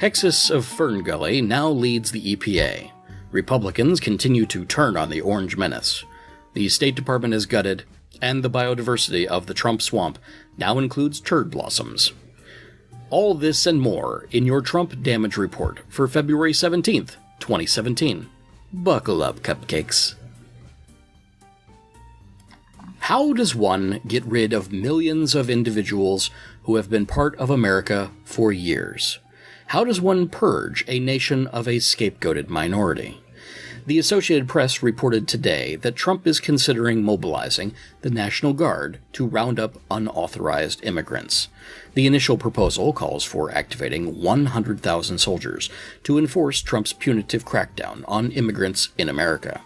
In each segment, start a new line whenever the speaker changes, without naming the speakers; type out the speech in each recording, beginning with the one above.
Hexus of Ferngully now leads the EPA. Republicans continue to turn on the orange menace. The State Department is gutted, and the biodiversity of the Trump swamp now includes turd-blossoms. All this and more in your Trump Damage Report for February 17th, 2017. Buckle up, cupcakes. How does one get rid of millions of individuals who have been part of America for years? How does one purge a nation of a scapegoated minority? The Associated Press reported today that Trump is considering mobilizing the National Guard to round up unauthorized immigrants. The initial proposal calls for activating 100,000 soldiers to enforce Trump's punitive crackdown on immigrants in America.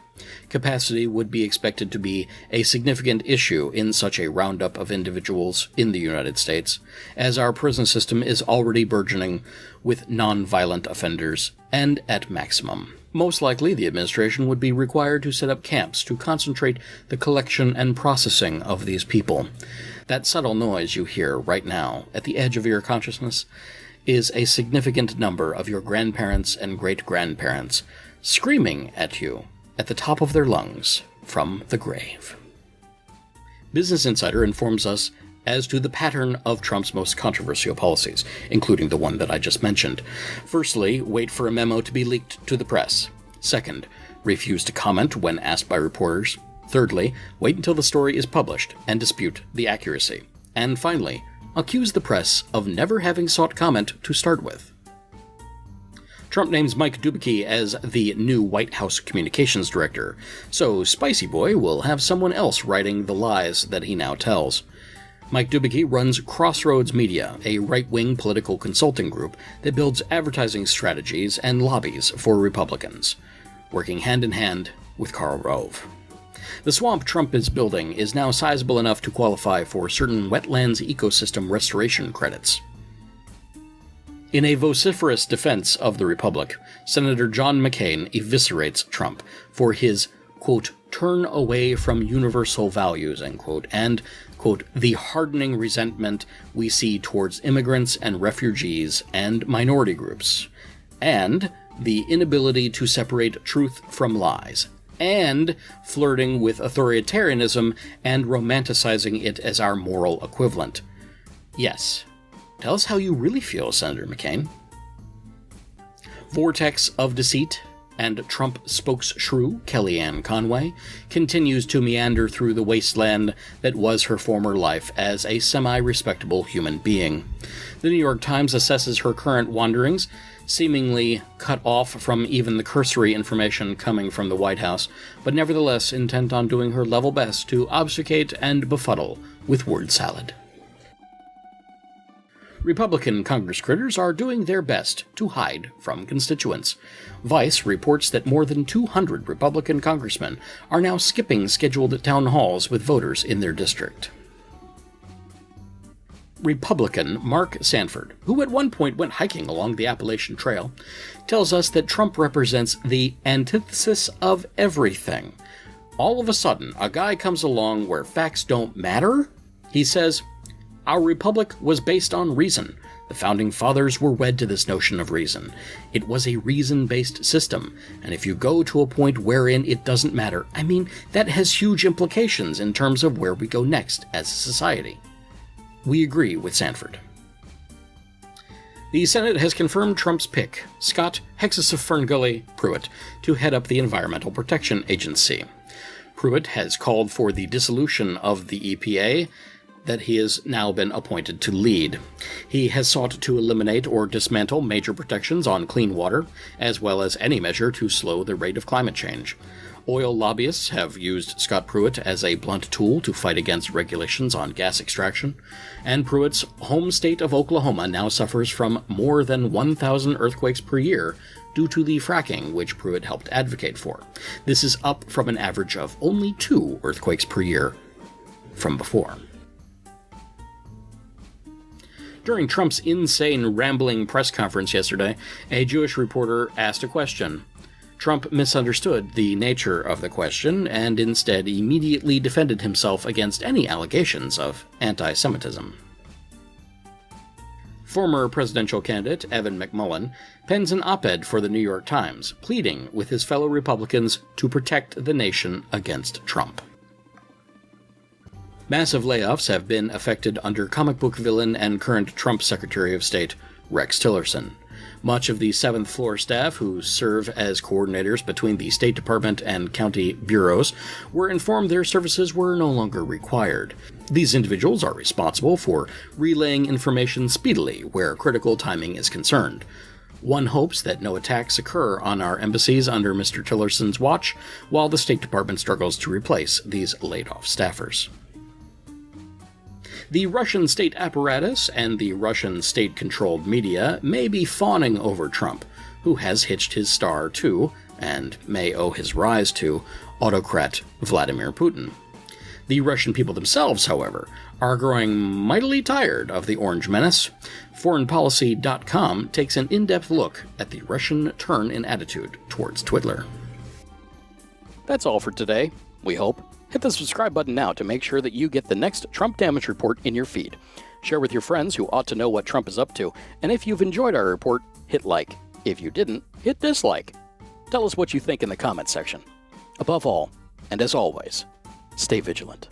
Capacity would be expected to be a significant issue in such a roundup of individuals in the United States, as our prison system is already burgeoning with non-violent offenders and at maximum. Most likely, the administration would be required to set up camps to concentrate the collection and processing of these people. That subtle noise you hear right now at the edge of your consciousness is a significant number of your grandparents and great-grandparents screaming at you at the top of their lungs from the grave. Business Insider informs us as to the pattern of Trump's most controversial policies, including the one that I just mentioned. Firstly, wait for a memo to be leaked to the press. Second, refuse to comment when asked by reporters. Thirdly, wait until the story is published and dispute the accuracy. And finally, accuse the press of never having sought comment to start with. Trump names Mike Dubicki as the new White House communications director, so Spicy Boy will have someone else writing the lies that he now tells. Mike Dubicki runs Crossroads Media, a right-wing political consulting group that builds advertising strategies and lobbies for Republicans, working hand-in-hand with Karl Rove. The swamp Trump is building is now sizable enough to qualify for certain wetlands ecosystem restoration credits. In a vociferous defense of the Republic, Senator John McCain eviscerates Trump for his, quote, turn away from universal values, end quote, and, quote, the hardening resentment we see towards immigrants and refugees and minority groups, and the inability to separate truth from lies, and flirting with authoritarianism and romanticizing it as our moral equivalent. Yes. Tell us how you really feel, Senator McCain. Vortex of deceit and Trump spokesshrew Kellyanne Conway continues to meander through the wasteland that was her former life as a semi-respectable human being. The New York Times assesses her current wanderings, seemingly cut off from even the cursory information coming from the White House, but nevertheless intent on doing her level best to obfuscate and befuddle with word salad. Republican Congress critters are doing their best to hide from constituents. Vice reports that more than 200 Republican congressmen are now skipping scheduled town halls with voters in their district. Republican Mark Sanford, who at one point went hiking along the Appalachian Trail, tells us that Trump represents the antithesis of everything. All of a sudden, a guy comes along where facts don't matter. He says, our republic was based on reason. The founding fathers were wed to this notion of reason. It was a reason-based system, and if you go to a point wherein it doesn't matter, I mean, that has huge implications in terms of where we go next as a society. We agree with Sanford. The Senate has confirmed Trump's pick, Scott Hexus of Ferngully Pruitt, to head up the Environmental Protection Agency. Pruitt has called for the dissolution of the EPA, that he has now been appointed to lead. He has sought to eliminate or dismantle major protections on clean water, as well as any measure to slow the rate of climate change. Oil lobbyists have used Scott Pruitt as a blunt tool to fight against regulations on gas extraction, and Pruitt's home state of Oklahoma now suffers from more than 1,000 earthquakes per year due to the fracking which Pruitt helped advocate for. This is up from an average of only 2 earthquakes per year from before. During Trump's insane, rambling press conference yesterday, a Jewish reporter asked a question. Trump misunderstood the nature of the question and instead immediately defended himself against any allegations of anti-Semitism. Former presidential candidate Evan McMullin pens an op-ed for the New York Times, pleading with his fellow Republicans to protect the nation against Trump. Massive layoffs have been effected under comic book villain and current Trump Secretary of State Rex Tillerson. Much of the 7th floor staff, who serve as coordinators between the State Department and county bureaus, were informed their services were no longer required. These individuals are responsible for relaying information speedily where critical timing is concerned. One hopes that no attacks occur on our embassies under Mr. Tillerson's watch, while the State Department struggles to replace these laid-off staffers. The Russian state apparatus and the Russian state-controlled media may be fawning over Trump, who has hitched his star to, and may owe his rise to, autocrat Vladimir Putin. The Russian people themselves, however, are growing mightily tired of the Orange Menace. ForeignPolicy.com takes an in-depth look at the Russian turn in attitude towards Twiddler. That's all for today, we hope. Hit the subscribe button now to make sure that you get the next Trump Damage Report in your feed. Share with your friends who ought to know what Trump is up to, and if you've enjoyed our report, hit like. If you didn't, hit dislike. Tell us what you think in the comments section. Above all, and as always, stay vigilant.